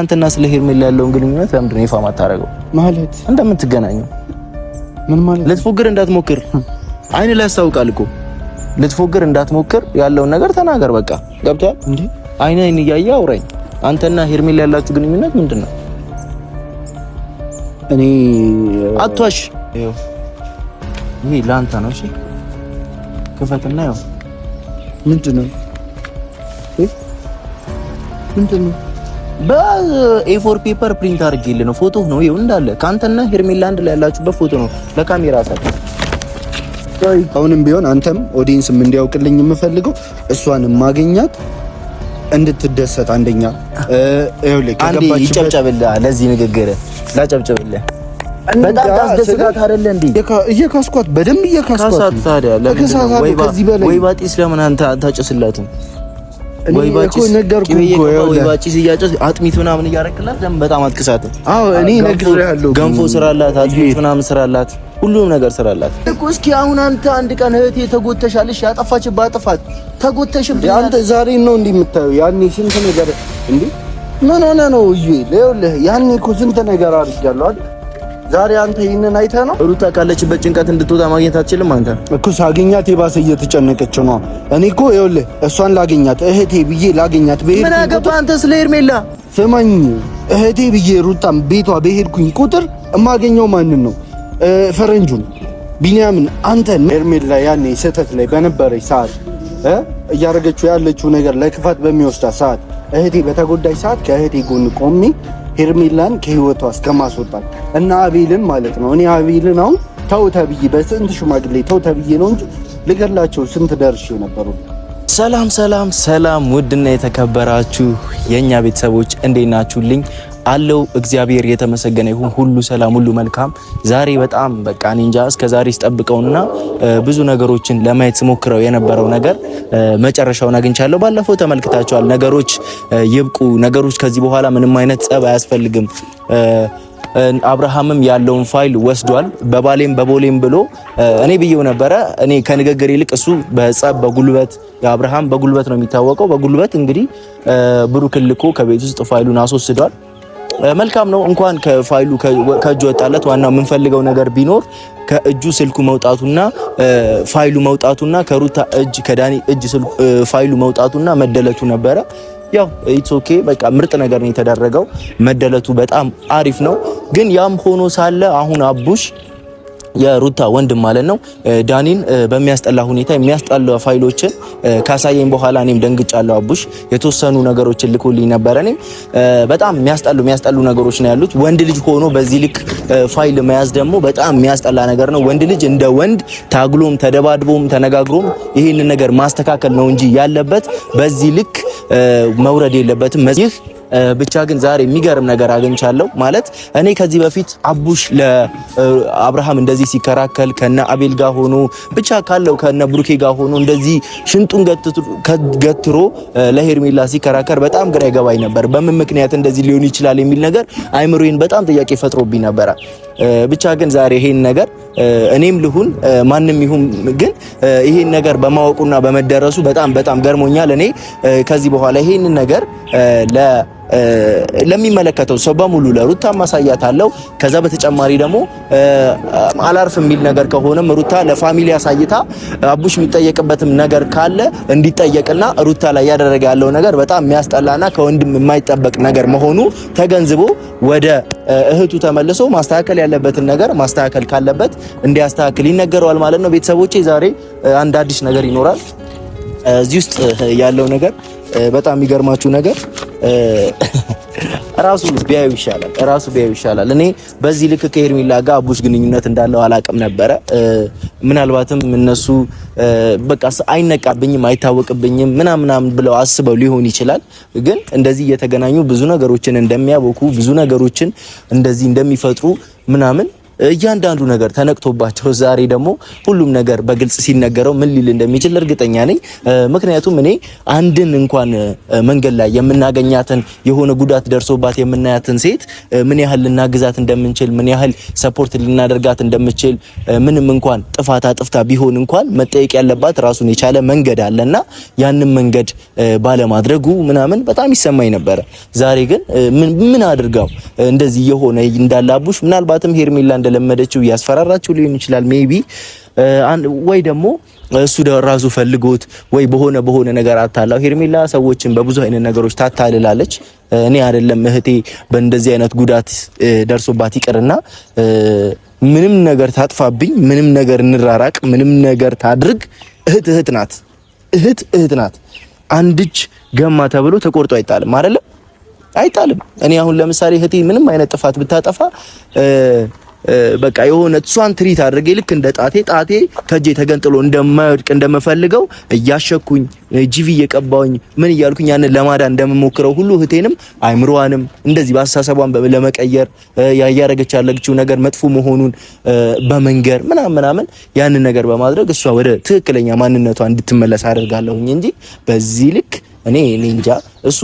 አንተና ስለ ሄርሜላ ያለውን ግንኙነት ለምንድን ነው ይፋ ማታረገው? ማለት እንደምትገናኙ ምን ማለት? ልትፎግር እንዳትሞክር አይን ላይ ያስታውቃል እኮ። ልትፎግር እንዳትሞክር ያለውን ነገር ተናገር። በቃ ገብቷል እንዴ? አይን እያየ አውራኝ። አንተና ሄርሜላ ያላችሁ ግንኙነት ምንድን ነው? እኔ አትዋሽ። ይሄ ላንተ ነው። እሺ ክፈትና ያው ምንድነው? ምንድነው? በኤ4 ፔፐር ፕሪንት አድርጌልህ ነው። ፎቶ ነው ይኸው እንዳለ ካንተና ሄርሜላ አንድ ላይ ያላችሁበት ፎቶ ነው ለካሜራ ሳት። አሁንም ቢሆን አንተም ኦዲየንስም እንዲያውቅልኝ የምፈልገው እሷን ማግኛት እንድትደሰት አንደኛ ይኸውልህ ከገባችበት ይጨብጨብልህ። ለዚህ ንግግር ላጨብጨብልህ። በጣም ታስደስታት አይደለ እንዴ? እየካስኳት በደንብ እየካስኳት ታዲያ ወይ ባጢስ ለምን አንተ አታጭስላትም? ወይ ባጢስ እያጨስ አጥሚት ምናምን እያረክላት ለምን በጣም አትክሳት? አዎ እኔ ነግሬሃለሁ። ገንፎ ስራላት፣ አጥሚት ምናምን ስራላት፣ ሁሉም ነገር ስራላት እኮ። እስኪ አሁን አንተ አንድ ቀን እህቴ ተጎተሻለሽ፣ ያጠፋችባት ጥፋት ተጎተሽብኝ አንተ ዛሬ ነው እንዴ የምታየው? ያኔ ስንት ነገር እንዴ ምን ሆነ ነው? ይኸውልህ ያኔ እኮ ስንት ነገር አድርጌያለሁ አይደል? ዛሬ አንተ ይሄንን አይተህ ነው? ሩታ ካለችበት ጭንቀት እንድትወጣ ማግኘት አትችልም? አንተ እኮ ሳገኛት የባሰ እየተጨነቀች ነው። እኔ እኮ ይኸውልህ እሷን ላገኛት እህቴ ብዬ ላገኛት በሄድኩ ምን አገባህ አንተ ስለ ሄርሜላ? ስማኝ እህቴ ብዬ ሩታም ቤቷ በሄድኩኝ ቁጥር የማገኘው ማንን ነው? ፈረንጁን ቢኒያምን። አንተ ሄርሜላ ያኔ ስህተት ላይ በነበረች ሰዓት እያደረገችው ያለችው ነገር ለክፋት በሚወስዳት ሰዓት እህቴ በተጎዳች ሰዓት ከእህቴ ጎን ቆሜ ሄርሜላን ከህይወቷ እስከማስወጣት እና አቤልን ማለት ነው። እኔ አቤልን አሁን ተው ተብዬ በስንት ሽማግሌ ተው ተብዬ ነው እንጂ ልገላቸው ስንት ደርሼ ነበሩ። ሰላም ሰላም ሰላም! ውድና የተከበራችሁ የኛ ቤተሰቦች እንዴት ናችሁልኝ? አለው እግዚአብሔር የተመሰገነ ይሁን። ሁሉ ሰላም፣ ሁሉ መልካም። ዛሬ በጣም በቃ እኔ እንጃ እስከዛሬ ስጠብቀውና ብዙ ነገሮችን ለማየት ስሞክረው የነበረው ነገር መጨረሻውን አግኝቻለሁ። ባለፈው ተመልክታችኋል። ነገሮች ይብቁ፣ ነገሮች ከዚህ በኋላ ምንም አይነት ጸብ አያስፈልግም። አብርሃምም ያለውን ፋይል ወስዷል። በባሌም በቦሌም ብሎ እኔ ብዬው ነበረ። እኔ ከንግግር ይልቅ እሱ በጸብ በጉልበት አብርሃም በጉልበት ነው የሚታወቀው። በጉልበት እንግዲህ ብሩክን ልኮ ከቤት ውስጥ ፋይሉን አስወስዷል። መልካም ነው። እንኳን ከፋይሉ ከእጁ ወጣለት። ዋናው የምንፈልገው ነገር ቢኖር ከእጁ ስልኩ መውጣቱና ፋይሉ መውጣቱና ከሩታ እጅ ከዳኒ እጅ ፋይሉ መውጣቱና መደለቱ ነበረ። ያው ኢትስ ኦኬ በቃ ምርጥ ነገር ነው የተደረገው። መደለቱ በጣም አሪፍ ነው። ግን ያም ሆኖ ሳለ አሁን አቡሽ የሩታ ወንድም ማለት ነው ዳኒን በሚያስጠላ ሁኔታ የሚያስጠላ ፋይሎችን ካሳየኝ በኋላ እኔም ደንግጫለሁ። አቡሽ የተወሰኑ ነገሮችን ልኮልኝ ነበር። እኔም በጣም የሚያስጠሉ ነገሮች ነው ያሉት። ወንድ ልጅ ሆኖ በዚህ ልክ ፋይል መያዝ ደግሞ በጣም የሚያስጠላ ነገር ነው። ወንድ ልጅ እንደ ወንድ ታግሎም ተደባድቦም ተነጋግሮም ይሄንን ነገር ማስተካከል ነው እንጂ ያለበት በዚህ ልክ መውረድ የለበትም። ይህ ብቻ ግን ዛሬ የሚገርም ነገር አግኝቻለሁ። ማለት እኔ ከዚህ በፊት አቡሽ ለአብርሃም እንደዚህ ሲከራከል ከነ አቤል ጋር ሆኖ ብቻ ካለው ከነ ብሩኬ ጋር ሆኖ እንደዚህ ሽንጡን ገትሮ ለሄርሜላ ሲከራከር በጣም ግራ ይገባኝ ነበር። በምን ምክንያት እንደዚህ ሊሆን ይችላል የሚል ነገር አይምሮዬን በጣም ጥያቄ ፈጥሮብኝ ነበረ። ብቻ ግን ዛሬ ይሄን ነገር እኔም ልሁን ማንም ይሁን ግን ይሄን ነገር በማወቁና በመደረሱ በጣም ገርሞኛል። እኔ ከዚህ በኋላ ይሄን ነገር ለሚመለከተው ሰው በሙሉ ለሩታ ማሳያታለሁ። ከዛ በተጨማሪ ደግሞ አላርፍ የሚል ነገር ከሆነም ሩታ ለፋሚሊ አሳይታ አቡሽ የሚጠየቅበትም ነገር ካለ እንዲጠየቅና ሩታ ላይ ያደረገ ያለው ነገር በጣም የሚያስጠላና ከወንድም የማይጠበቅ ነገር መሆኑ ተገንዝቦ ወደ እህቱ ተመልሶ ማስተካከል ያለበትን ነገር ማስተካከል ካለበት እንዲያስተካክል ይነገረዋል ማለት ነው። ቤተሰቦቼ ዛሬ አንድ አዲስ ነገር ይኖራል። እዚህ ውስጥ ያለው ነገር በጣም የሚገርማችሁ ነገር ራሱ ቢያዩ ይሻላል። እኔ በዚህ ልክ ከሄርሜላ ጋር አቡሽ ግንኙነት እንዳለው አላቅም ነበረ። ምናልባትም እነሱ በቃ አይነቃብኝም አይታወቅብኝም ምናምን ብለው አስበው ሊሆን ይችላል። ግን እንደዚህ እየተገናኙ ብዙ ነገሮችን እንደሚያቦኩ ብዙ ነገሮችን እንደዚህ እንደሚፈጥሩ ምናምን እያንዳንዱ ነገር ተነቅቶባቸው ዛሬ ደግሞ ሁሉም ነገር በግልጽ ሲነገረው ምን ሊል እንደሚችል እርግጠኛ ነኝ። ምክንያቱም እኔ አንድን እንኳን መንገድ ላይ የምናገኛትን የሆነ ጉዳት ደርሶባት የምናያትን ሴት ምን ያህል ልናግዛት እንደምንችል ምን ያህል ሰፖርት ልናደርጋት እንደምንችል ምንም እንኳን ጥፋት አጥፍታ ቢሆን እንኳን መጠየቅ ያለባት ራሱን የቻለ መንገድ አለና ያንን መንገድ ባለማድረጉ ምናምን በጣም ይሰማኝ ነበር። ዛሬ ግን ምን አድርጋው እንደዚህ የሆነ እንዳላቡሽ ምናልባትም ሄርሜላ እንደለመደችው ያስፈራራችሁ ሊሆን ይችላል ሜቢ ወይ ደግሞ እሱ ራሱ ፈልጎት ወይ በሆነ ነገር አታላው። ሄርሜላ ሰዎችን በብዙ አይነት ነገሮች ታታልላለች። እኔ አይደለም እህቴ በእንደዚህ አይነት ጉዳት ደርሶባት ይቅርና ምንም ነገር ታጥፋብኝ፣ ምንም ነገር እንራራቅ፣ ምንም ነገር ታድርግ እህት ናት። እህት ናት። አንድ እጅ ገማ ተብሎ ተቆርጦ አይጣልም አይደለም? አይጣልም። እኔ አሁን ለምሳሌ እህቴ ምንም አይነት ጥፋት ብታጠፋ በቃ የሆነ እሷን ትሪት አድርጌ ልክ እንደ ጣቴ ከጄ ተገንጥሎ እንደማይወድቅ እንደምፈልገው እያሸኩኝ ጂቪ እየቀባውኝ ምን እያልኩኝ ያንን ለማዳን እንደምሞክረው ሁሉ እህቴንም አይምሮዋንም እንደዚህ በአስተሳሰቧን ለመቀየር ያያረገች ያለችው ነገር መጥፎ መሆኑን በመንገር ምናምን ያንን ነገር በማድረግ እሷ ወደ ትክክለኛ ማንነቷ እንድትመለስ አደርጋለሁኝ እንጂ በዚህ ልክ እኔ እንጃ። እሱ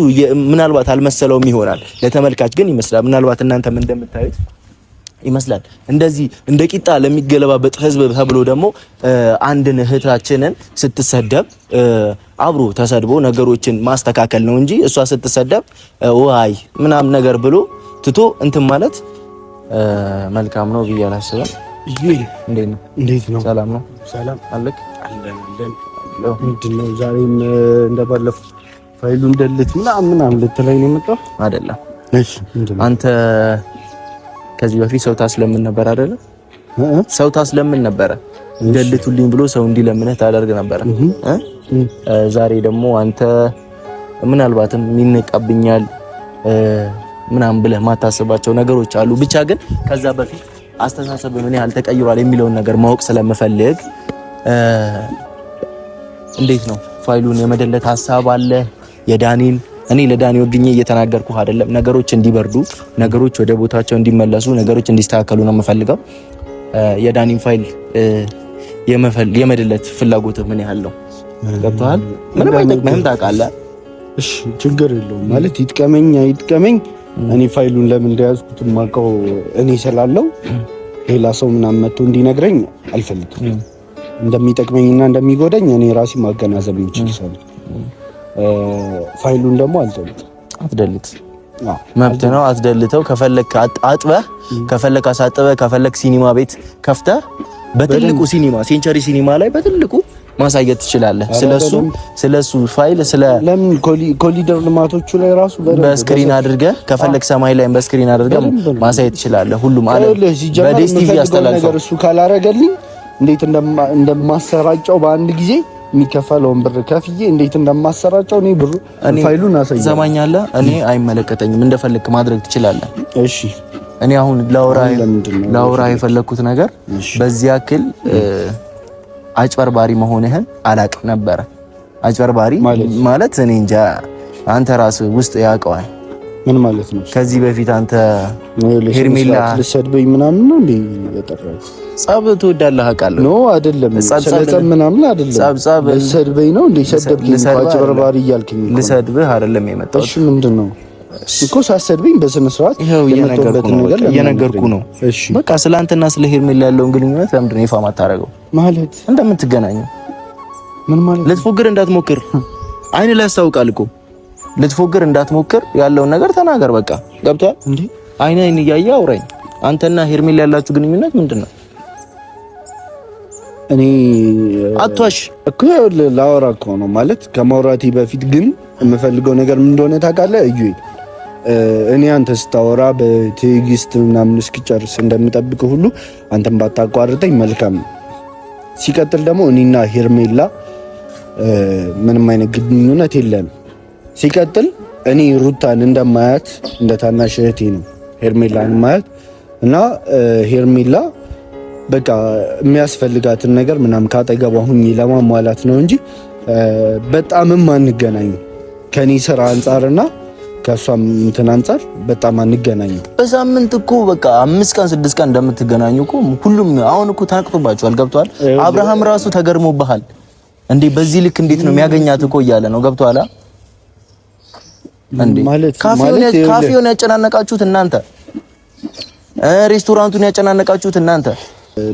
ምናልባት አልመሰለውም ይሆናል፣ ለተመልካች ግን ይመስላል። ምናልባት እናንተም እንደምታዩት ይመስላል። እንደዚህ እንደ ቂጣ ለሚገለባበጥ ህዝብ ተብሎ ደግሞ አንድን እህታችንን ስትሰደብ አብሮ ተሰድቦ ነገሮችን ማስተካከል ነው እንጂ እሷ ስትሰደብ ዋይ ምናምን ነገር ብሎ ትቶ እንትን ማለት መልካም ነው ብዬ አላስብም። እንዴት ነው? ሰላም ነው? ሰላም አለክ? አለን። ምንድነው ዛሬም እንደባለፈው ፋይሉን ደልት ምናምን ልትለኝ ነው የመጣው አይደለም? እሺ አንተ ከዚህ በፊት ሰው ታስለምን ነበር አይደለ? ሰው ታስለምን ነበር ደልቱልኝ ብሎ ሰው እንዲለምንህ ታደርግ ነበር። ዛሬ ደግሞ አንተ ምናልባትም ይነቃብኛል ምናምን ብለህ ማታስባቸው ነገሮች አሉ። ብቻ ግን ከዛ በፊት አስተሳሰብ ምን ያህል ተቀይሯል የሚለውን ነገር ማወቅ ስለምፈልግ እንዴት ነው ፋይሉን የመደለት ሐሳብ አለ የዳኒን? እኔ ለዳኒ ወግኜ እየተናገርኩህ አይደለም። ነገሮች እንዲበርዱ፣ ነገሮች ወደ ቦታቸው እንዲመለሱ፣ ነገሮች እንዲስተካከሉ ነው የምፈልገው። የዳኒን ፋይል የመደለት ፍላጎት ምን ያህል ነው? ገብቶሃል? ምንም አይጠቅምህም ታውቃለህ። እሺ ችግር የለውም ማለት ይጥቀመኝ አይጥቀመኝ እኔ ፋይሉን ለምን እንደያዝኩት ማውቀው እኔ ስላለው ሌላ ሰው ምናምን መጥቶ እንዲነግረኝ አልፈልግም። እንደሚጠቅመኝና እንደሚጎዳኝ እኔ ራሴ ማገናዘብ ይችላል ሰው። ፋይሉን ደግሞ አትደልት፣ መብት ነው። አትደልተው። ከፈለክ አጥበህ፣ ከፈለክ አሳጥበህ፣ ከፈለክ ሲኒማ ቤት ከፍተህ በትልቁ ሲኒማ ሴንቸሪ ሲኒማ ላይ በትልቁ ማሳየት ትችላለህ። ስለሱ ፋይል ለምን ኮሊደር ልማቶቹ ላይ ራሱ በስክሪን አድርገህ ከፈለክ ሰማይ ላይ በስክሪን አድርገህ ማሳየት ትችላለህ። ሁሉም አለ በዲስቲቪ ያስተላልፈው። እሱ ካላረገልኝ እንዴት እንደማሰራጨው በአንድ ጊዜ የሚከፈለውን ብር ከፍዬ እንዴት እንደማሰራጨው እኔ ብሩ ፋይሉን አሳየኝ። ሰማኛለህ? እኔ አይመለከተኝም፣ እንደፈለክ ማድረግ ትችላለህ። እሺ እኔ አሁን ላውራ የፈለኩት ነገር በዚህ ያክል አጭበርባሪ መሆንህን አላቅም ነበረ። አጭበርባሪ ማለት እኔ እንጃ፣ አንተ ራስህ ውስጥ ያውቀዋል። ምን ማለት ነው? ከዚህ በፊት አንተ ሄርሜላ ልሰድበኝ ምናምን ነው እንዴ የጠራው? ጸብ ትወዳለህ አውቃለሁ። ኖ አይደለም፣ ስለጸብ ምናምን አይደለም። ጸብ ልሰድበኝ ነው እንዴ? ሰደብኝ አጭበርባሪ እያልከኝ ልሰድብህ አይደለም የመጣው። እሺ ምንድነው እኮ ሳሰድብኝ በስነ ስርዓት የመጣበት ነገር እየነገርኩ ነው። እሺ በቃ ስላንተና ስለ ሄርሜላ ያለውን ግንኙነት ለምንድን ነው ይፋ ማታረገው? ማለት እንደምትገናኙ ምን ማለት? ልትፎግር እንዳትሞክር፣ አይን ላይ ያስታውቃል እኮ። ልትፎግር እንዳትሞክር ያለውን ነገር ተናገር። በቃ ገብቷል እንዴ? አይን እያየ አውራኝ። አንተና ሄርሜላ ያላችሁ ግንኙነት ምንድነው? እኔ አትዋሽ እኮ ላወራ እኮ ነው ማለት። ከማውራቴ በፊት ግን የምፈልገው ነገር ምን እንደሆነ ታውቃለህ እዩ? እኔ አንተ ስታወራ በትዕግስት ምናምን እስኪጨርስ እንደምጠብቅ ሁሉ አንተም ባታቋርጠኝ መልካም ነው። ሲቀጥል ደግሞ እኔና ሄርሜላ ምንም አይነት ግንኙነት የለንም። ሲቀጥል እኔ ሩታን እንደማያት እንደ ታናሽ እህቴ ነው ሄርሜላን ማያት እና ሄርሜላ በቃ የሚያስፈልጋትን ነገር ምናምን ካጠገቧ ሁኚ ለማሟላት ነው እንጂ በጣምም አንገናኝ ከኔ ስራ አንጻርና ከሷም እንትን አንፃር በጣም አንገናኝም። በሳምንት እኮ በቃ 5 ቀን 6 ቀን እንደምትገናኙ እኮ ሁሉም አሁን እኮ ተነቅቶባችኋል። ገብቷል። አብርሃም ራሱ ተገርሞብሃል እንዴ በዚህ ልክ እንዴት ነው የሚያገኛት እኮ እያለ ነው። ገብቷል እንዴ ካፌውን ያጨናነቃችሁት እናንተ፣ ሬስቶራንቱን ያጨናነቃችሁት እናንተ።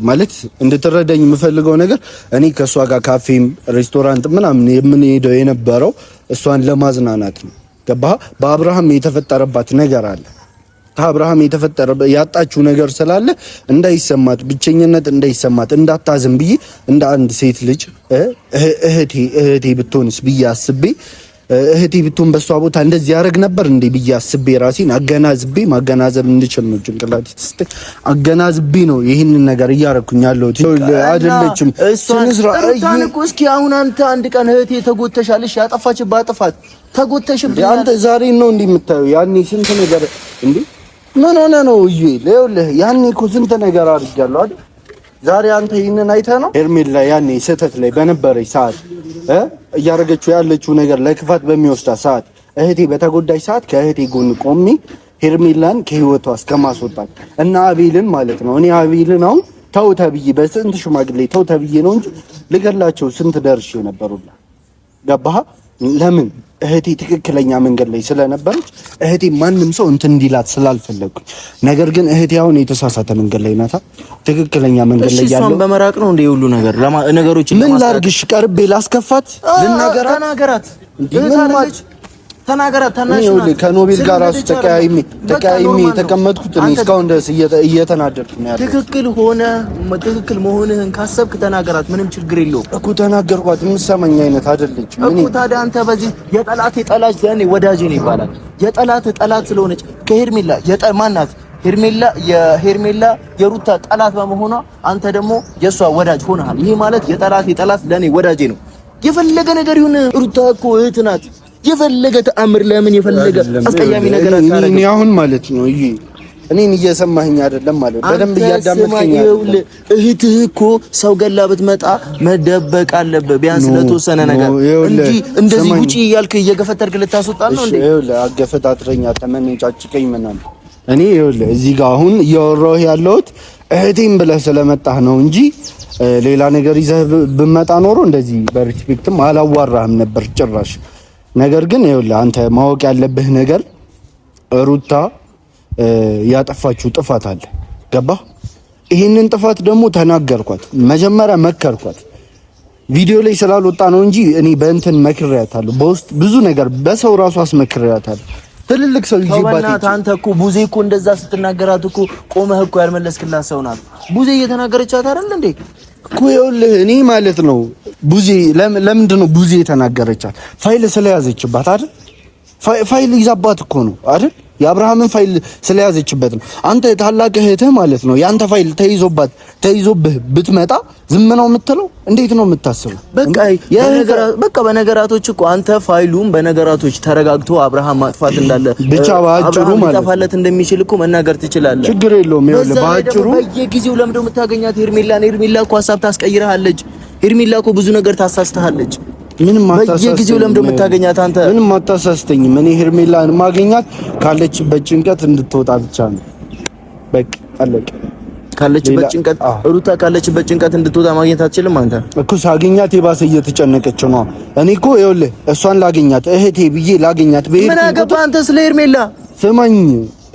ማለት እንድትረዳኝ የምፈልገው ነገር እኔ ከሷ ጋር ካፌም ሬስቶራንት ምናምን የምንሄደው የነበረው እሷን ለማዝናናት ነው። ገባህ? በአብርሃም የተፈጠረባት ነገር አለ። ከአብርሃም ያጣችው ነገር ስላለ እንዳይሰማት፣ ብቸኝነት እንዳይሰማት፣ እንዳታዝን ብዬ እንደ አንድ ሴት ልጅ እህቴ ብትሆንስ ብዬ አስቤ እህቴ ብትሆን በሷ ቦታ እንደዚህ ያደርግ ነበር እንዴ ብዬ አስቤ ራሴን አገናዝቤ ማገናዘብ እንድችል ነው ጭንቅላቴ ተስተ አገናዝቤ ነው ይሄንን ነገር እያረኩኝ ያለሁት። አይደለችም እሷን እኮ እስኪ አሁን አንተ አንድ ቀን እህቴ ተጎተሻለሽ፣ ያጠፋችባት ጥፋት ተጎተሽብኝ አንተ ዛሬ ነው እንዴ የምታየው? ያኔ ስንት ነገር እንዴ ምን ሆነ ነው ይኸውልህ፣ ያኔ እኮ ስንት ነገር አድርጋለሁ አይደል? ዛሬ አንተ ይሄንን አይተህ ነው ሄርሜላ ያኔ ስህተት ላይ በነበረች ሰዓት እያረገችው ያለችው ነገር ለክፋት በሚወስዳ ሰዓት እህቴ በተጎዳች ሰዓት ከእህቴ ጎን ቆሜ ሄርሜላን ከህይወቷ እስከማስወጣት እና አቤልን ማለት ነው። እኔ አቤልን አሁን ተው ተብዬ በስንት ሽማግሌ ተው ተብዬ ነው እንጂ ልገላቸው ስንት ደርሼ ነበሩላ። ገባህ? ለምን እህቴ ትክክለኛ መንገድ ላይ ስለነበረች እህቴ ማንም ሰው እንትን እንዲላት ስላልፈለኩኝ። ነገር ግን እህቴ አሁን የተሳሳተ መንገድ ላይ ናታ። ትክክለኛ መንገድ ላይ ያለው በመራቅ ነው እንደ ሁሉ ነገር ነገሮችን ምን ላርግሽ? ቀርቤ ላስከፋት? ተናገራት ታናሽ ነው። ከኖቤል ጋር ራሱ ተቀያይሜ የተቀመጥኩት እኔ እስካሁን ድረስ እየተናደድኩ ነው ያለው። ትክክል መሆንህን ካሰብክ ተናገራት፣ ምንም ችግር የለውም እኮ ተናገርኳት። የምትሰማኝ አይነት አይደለችም እኮ። ታዲያ አንተ በዚህ የጠላት ለኔ ወዳጄ ነው ይባላል። የጠላት ስለሆነች ከሄርሜላ ማናት ሄርሜላ የሩታ ጠላት በመሆኗ አንተ ደግሞ የሷ ወዳጅ ሆነሃል። ይሄ ማለት የጠላት ለኔ ወዳጄ ነው። የፈለገ ነገር ይሁን ሩታ እኮ እህት ናት። የፈለገ ተአምር ለምን የፈለገ አስቀያሚ ነገር አታረግ። እኔ አሁን ማለት ነው እኔን እየሰማኸኝ አይደለም ማለት በደንብ እያዳመጥከኝ አይደለም። እህትህ እኮ ሰው ገላ ብትመጣ መደበቅ አለበት ቢያንስ ለተወሰነ ነገር እንጂ እንደዚህ ውጪ እያልክ እየገፈተርክ ልታስወጣ ነው እንዴ? ይኸውልህ አገፈታትረኛ ተመነጫጭቀኝ ምናምን እኔ ይኸውልህ እዚህ ጋር አሁን እያወራሁ ያለሁት እህቴም ብለህ ስለመጣህ ነው እንጂ ሌላ ነገር ይዘህ ብመጣ ኖሮ እንደዚህ በሪስፔክትም አላዋራህም ነበር ጭራሽ። ነገር ግን ይኸውልህ አንተ ማወቅ ያለብህ ነገር ሩታ ያጠፋችው ጥፋት አለ። ገባህ? ይሄንን ጥፋት ደግሞ ተናገርኳት፣ መጀመሪያ መከርኳት። ቪዲዮ ላይ ስላልወጣ ነው እንጂ እኔ በእንትን መክሬያታለሁ። በውስጥ ብዙ ነገር በሰው ራሱ አስመክሬያታለሁ። ትልልቅ ሰው ይባታ አንተ እኮ ቡዜ እኮ እንደዛ ስትናገራት እኮ ቆመህ እኮ ያልመለስክላት ሰው ናት። ቡዜ እየተናገረቻት አይደል እንዴ? እኮ ይኸውልህ እኔ ማለት ነው ቡዜ ለምንድን ነው ቡዜ የተናገረቻት? ፋይል ስለያዘችባት አይደል? ፋይል ይዛባት እኮ ነው አይደል? የአብርሃምን ፋይል ስለያዘችበት ነው። አንተ ታላቅ እህትህ ማለት ነው ያንተ ፋይል ተይዞብህ ብትመጣ ዝም ነው የምትለው? እንዴት ነው የምታስበው? በቃ በነገራቶች እኮ አንተ ፋይሉም በነገራቶች ተረጋግቶ አብርሃም ማጥፋት እንዳለ ብቻ ባጭሩ ማለት ነው ማጥፋት እንደሚችል እኮ መናገር ትችላለህ። ችግር የለውም። ይኸውልህ ባጭሩ በየጊዜው ለምንድነው የምታገኛት ሄርሜላ እኮ ሀሳብ ታስቀይርሃለች። ሄርሜላ እኮ ብዙ ነገር ታሳስተሃለች። ምንም አታሳስተኝ። በየጊዜው ለምንድነው የምታገኛት አንተ? ምንም አታሳስተኝም። እኔ ሄርሜላን ማገኛት ካለችበት ጭንቀት እንድትወጣ ብቻ ነው። በቃ አለቀ። ካለችበት ጭንቀት ሩታ ካለችበት ጭንቀት እንድትወጣ ማግኘት አትችልም አንተ? እኮ ሳገኛት የባሰ እየተጨነቀች ነው። እኔ እኮ ይኸውልህ እሷን ላገኛት እህቴ ብዬ ላገኛት በሄድኩ ምን አገባ አንተ ስለ ሄርሜላ? ስማኝ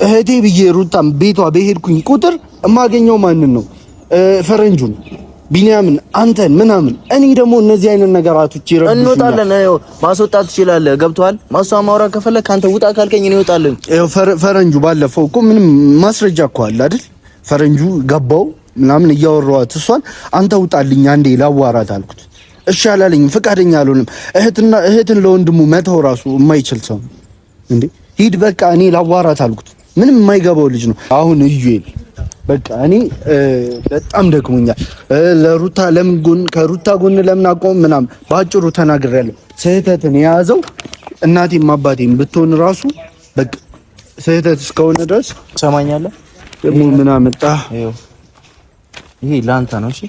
እህቴ ብዬ ሩታም ቤቷ በሄድኩኝ ቁጥር የማገኘው ማንን ነው? ፈረንጁን ቢኒያምን አንተን ምናምን። እኔ ደግሞ እነዚህ አይነት ነገራቶች ይረዱኛል። እንወጣለን። ማስወጣት ትችላለህ። ገብቶሃል? ማስዋማ ማውራት ከፈለክ ካንተ ውጣ ካልከኝ እኔ እወጣለሁ። ፈረንጁ ባለፈው እኮ ምንም ማስረጃ እኮ አለ አይደል? ፈረንጁ ገባው ምናምን እያወራኋት እሷን አንተ ውጣልኝ አንዴ ላዋራት አልኩት። እሺ አላለኝም፣ ፈቃደኛ አልሆንም። እህትን ለወንድሙ መተው ራሱ የማይችል ሰው እንዴ! ሂድ በቃ እኔ ላዋራት አልኩት። ምንም የማይገባው ልጅ ነው። አሁን እዩል በቃ እኔ በጣም ደክሞኛል። ለሩታ ከሩታ ጎን ለምን አቆም ምናምን ባጭሩ ተናግሬያለሁ። ስህተትን የያዘው እናቴም አባቴም ብትሆን ራሱ በቃ ስህተት እስከሆነ ድረስ ሰማኛለህ። ደግሞ ምን አመጣ? ይሄ ላንተ ነው። እሺ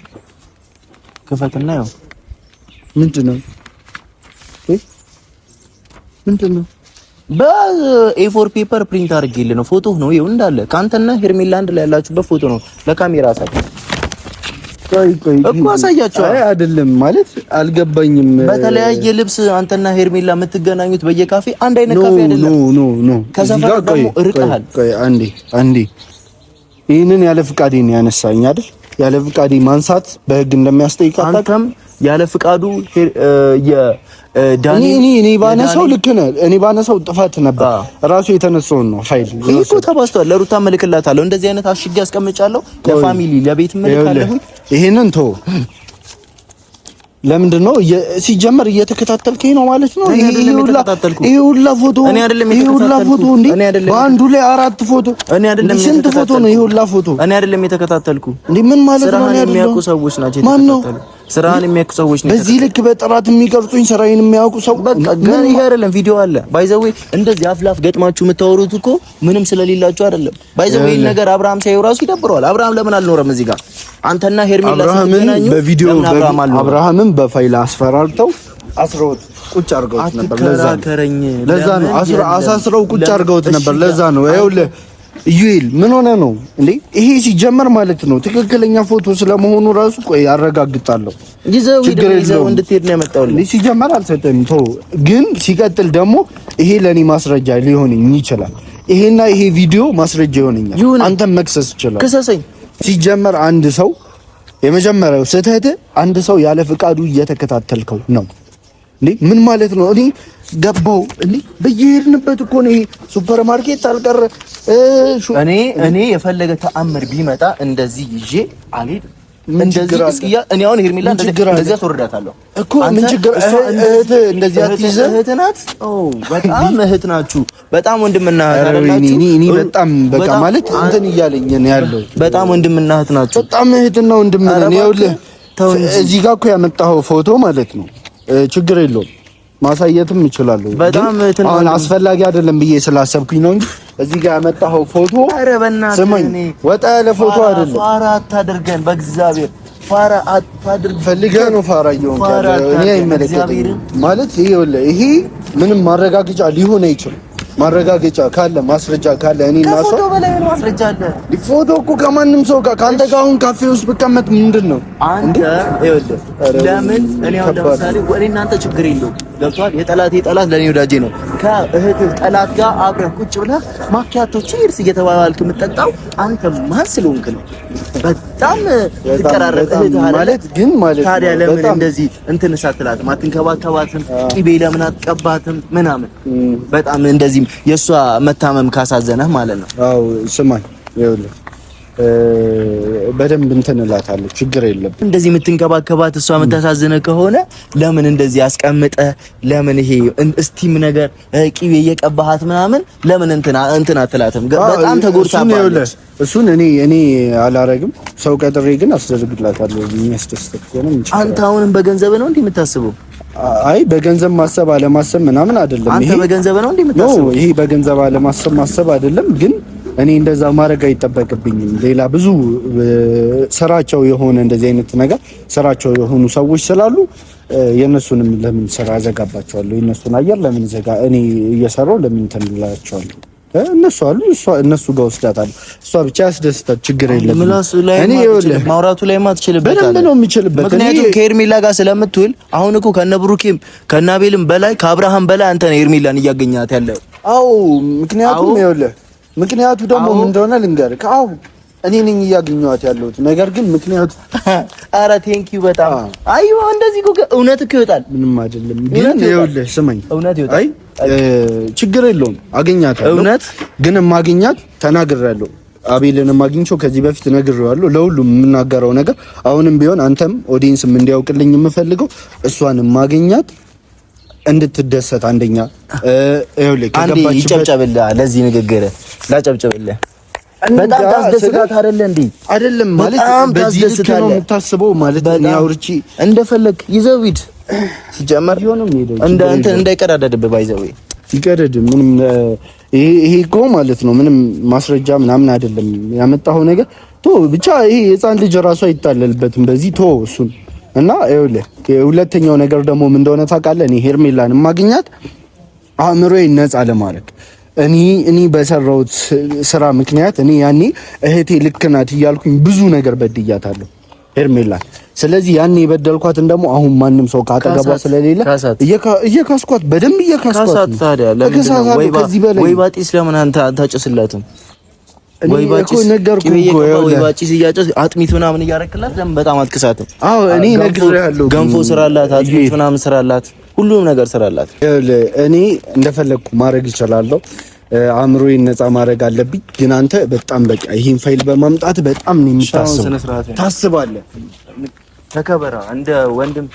ክፈትና ያው ምንድነው? በኤ4 ፔፐር ፕሪንት አድርጌልህ ነው። ፎቶ ነው ይኸው እንዳለ ካንተና ሄርሜላ አንድ ላይ ያላችሁበት ፎቶ ነው። ለካሜራ አሳየው እኮ አሳያቸው። አይ አይደለም ማለት አልገባኝም። በተለያየ ልብስ አንተና ሄርሜላ የምትገናኙት በየካፌ አንድ አይነት ካፌ አይደለም። ኖ ከሰፈር ደግሞ እርቀሃል። አንዴ ይሄንን ያለ ፍቃዴ ነው ያነሳኝ አይደል? ያለ ፍቃዴ ማንሳት በህግ እንደሚያስጠይቅ አንተም ያለ ፍቃዱ የዳኒ እኔ ባነሳው ልክ ነህ። እኔ ባነሳው ጥፋት ነበር። ራሱ የተነሳው ነው ፋይል እኮ ተባስቷል። ለሩታ መልክላታለሁ። እንደዚህ አይነት አሽጌ አስቀምጫለሁ። ለፋሚሊ ለቤት መልካለሁ። ይሄንን ተው። ለምንድን ነው ሲጀመር እየተከታተልከኝ ነው ማለት ነው? ይሄ ሁላ ፎቶ እንዴ? በአንዱ ላይ 4 ፎቶ እኔ አይደለም ስንት ፎቶ ነው? ይሄ ሁላ ፎቶ እኔ አይደለም የተከታተልኩ እንዴ? ምን ማለት ነው? እኔ የሚያውቁ ሰዎች ናቸው የተከታተሉ። ስራን የሚያውቁ ሰዎች ናቸው። በዚህ ልክ በጥራት የሚቀርጹኝ ስራዬን የሚያውቁ ሰው በቃ ግን ይሄ አይደለም ቪዲዮ አለ። ባይዘዌ እንደዚህ አፍላፍ ገጥማችሁ የምታወሩት እኮ ምንም ስለሌላችሁ አይደለም። ባይዘዌ ይሄን ነገር አብርሃም ሳይው ራሱ ይደብረዋል። አብርሃም ለምን አልኖረም እዚህ ጋር? አንተና ሄርሜላ ስትገናኙ በቪዲዮ አብርሃምን በፋይል አስፈራርተው አስረውት ቁጭ አድርገውት ነበር። ለዛ ነው አሳስረው ቁጭ አድርገውት ነበር። ለዛ ነው ይኸውልህ ዩኤል ምን ሆነ ነው እንዴ? ይሄ ሲጀመር ማለት ነው ትክክለኛ ፎቶ ስለመሆኑ ራሱ ቆይ አረጋግጣለሁ። ይዘው እንድትሄድ ነው ያመጣውልኝ። እንዴ ሲጀመር አልሰጠም ተው። ግን ሲቀጥል ደግሞ ይሄ ለኔ ማስረጃ ሊሆንኝ ይችላል። ይሄና ይሄ ቪዲዮ ማስረጃ ይሆነኛል። አንተም መክሰስ ይችላል። ክሰሰኝ። ሲጀመር አንድ ሰው የመጀመሪያው ስህተት አንድ ሰው ያለ ፍቃዱ እየተከታተልከው ነው እንዴ? ምን ማለት ነው? እኔ ገባው እንዴ? በየሄድንበት እኮ ነው ሱፐር ማርኬት አልቀረ እኔ የፈለገ ተአምር ቢመጣ እንደዚህ ይዤ አልሄድም። እንደዚህ እስኪያ እኔ አሁን ሄርሜላ እንደዚህ አስወርዳታለሁ እኮ ምን ችግር? እህት እንደዚህ አትይዘ እህት ናት። በጣም እህት ናችሁ። በጣም ወንድምና እህት ናችሁ። እኔ በጣም በቃ ማለት እንትን እያለኝ ነው ያለው። በጣም ወንድምና እህት ናችሁ። በጣም እህትና ወንድም ነን። ይኸውልህ እዚህ ጋር እኮ ያመጣኸው ፎቶ ማለት ነው ችግር የለውም ማሳየትም እችላለሁ። በጣም አሁን አስፈላጊ አይደለም ብዬ ስላሰብኩኝ ነው እንጂ እዚህ ጋር ያመጣኸው ፎቶ ስማኝ፣ ወጣ ያለ ፎቶ አይደለም። ፋራ አታድርገን፣ በእግዚአብሔር ፋራ አታድርገን። ፈልገህ ነው ፋራ እየሆንክ ያለው። እኔ አይመለከተኝም ማለት ይሄ ምንም ማረጋገጫ ሊሆን አይችልም። ማረጋገጫ ካለ ማስረጃ ካለ እኔ እና ሰው ፎቶ በላይ ማስረጃ አለ። ፎቶ እኮ ከማንም ሰው ጋር ካንተ ጋር አሁን ካፌ ውስጥ ብቀመጥ ምንድን ነው አንተ ይኸውልህ፣ ለምን እኔ አሁን ለምሳሌ ወሬ እናንተ ችግር የለውም ገብቷል። የጠላቴ ጠላት ለኔ ወዳጄ ነው። ከእህትህ ጠላት ጋር አብረህ ቁጭ ብለህ ማኪያቶ ቺርስ እየተባባልክ የምትጠጣው አንተ ማን ስለሆንክ ነው? በጣም ትቀራረብ እህትህ ማለት ግን ማለት ታዲያ ለምን እንደዚህ እንትን ሳትላትም አትንከባከባትም? ቂቤ ለምን አትቀባትም? ምናምን በጣም እንደዚህ የእሷ መታመም ካሳዘነህ ማለት ነው። አዎ ስማኝ፣ ይኸውልህ በደንብ እንትን እላታለሁ፣ ችግር የለም። እንደዚህ የምትንከባከባት እሷ የምታሳዝነህ ከሆነ ለምን እንደዚህ አስቀምጠህ ለምን ይሄ እስቲም ነገር ቂቤ እየቀባሃት ምናምን ለምን እንትን አትላትም? በጣም ተጎድታለች። እሱን እኔ አላረግም። ሰው ቀጥሬ ግን አስደርግላታለሁ የሚያስደስት ከሆነ እንጂ። አንተ አሁንም በገንዘብ ነው እንዴ የምታስበው? አይ በገንዘብ ማሰብ አለማሰብ ምናምን አይደለም። አንተ በገንዘብ ነው እንዴ የምታስበው? ይሄ በገንዘብ ማሰብ አይደለም። ግን እኔ እንደዛ ማድረግ አይጠበቅብኝም። ሌላ ብዙ ስራቸው የሆነ እንደዚህ አይነት ነገር ስራቸው የሆኑ ሰዎች ስላሉ የነሱንም ለምን ስራ ዘጋባቸዋለሁ? የነሱን አየር ለምን ዘጋ? እኔ እየሰራው ለምን ተንላቸዋለሁ? እነሱ አሉ እነሱ ጋር ወስዳታለሁ። እሷ ብቻ ያስደስታት፣ ችግር የለም። እኔ ይኸውልህ ማውራቱ ላይ ማትችልበት በደንብ ነው የምችልበት። ምክንያቱም ከሄርሜላ ጋር ስለምትውል አሁን እኮ ከነብሩኬም ከናቤልም በላይ ከአብርሃም በላይ አንተ ነው ሄርሜላን እያገኛት ያለው። አዎ ምክንያቱም ይኸውልህ ምክንያቱ ደግሞ ምን እንደሆነ ልንገርህ። አዎ እኔ ነኝ እያገኘኋት ያለሁት። ነገር ግን ምክንያቱ ኧረ ቴንኪው በጣም አዩ እንደዚህ እኮ እውነት እኮ ይወጣል። ምንም አይደለም። ግን ይኸውልህ ስማኝ፣ እውነት ይወጣል። ችግር የለውም አገኛታለሁ። እውነት ግን ማግኛት ተናግሬያለሁ። አቤልንም አግኝቼው ከዚህ በፊት ነግሬዋለሁ። ለሁሉም የምናገረው ነገር አሁንም ቢሆን አንተም ኦዲየንስም እንዲያውቅልኝ የምፈልገው እሷን ማግኛት እንድትደሰት አንደኛ ይኸውልህ ከገባችበት ይጨብጨብልህ። ለዚህ ንግግር ላጨብጨብልህ። በጣም ታስደስታት አይደለ እንዴ? አይደለም ማለት በዚህ ልክ ነው የምታስበው ማለት ነው። አውርቼ እንደፈለግ ይዘው ሂድ። ሲጀመር ይሆንም ሄደው እንትን እንዳይቀዳደድብህ ባይዘው ይቀደድ። ምንም ይሄ እኮ ማለት ነው ምንም ማስረጃ ምናምን አይደለም ያመጣው ነገር ቶ ብቻ ይሄ የፃን ልጅ ራሱ አይታለልበትም በዚህ ቶ እሱን እና ይኸውልህ ሁለተኛው ነገር ደግሞ ምን እንደሆነ ታውቃለህ? እኔ ሄርሜላን ማግኛት አእምሮዬን ነፃ ለማድረግ እኔ በሰራሁት ስራ ምክንያት እኔ ያኔ እህቴ ልክ ናት እያልኩኝ ብዙ ነገር በድያታለሁ ሄርሜላ። ስለዚህ ያኔ የበደልኳትን ደግሞ አሁን ማንም ሰው ካጠገቧ ስለሌለ እየካስኳት በደንብ እየካስኳት ታዲያ ወይ ባጢስ ለምን አንተ አታጭስላትም? ወይ ባጢስ እያጨስ አጥሚት ምናምን እያረክላት ለምን በጣም አትክሳትም? አዎ እኔ ነግሬሃለሁ። ገንፎ ስራላት፣ አጥሚት ምናምን ስራላት፣ ሁሉም ነገር ስራላት። እኔ እንደፈለግኩ ማድረግ እችላለሁ። አእምሮዬን ነፃ ማድረግ አለብኝ። ግን አንተ በጣም በቃ ይሄን ፋይል በማምጣት በጣም ነው የምታስበው። ታስባለህ። ተከበራ እንደ ወንድም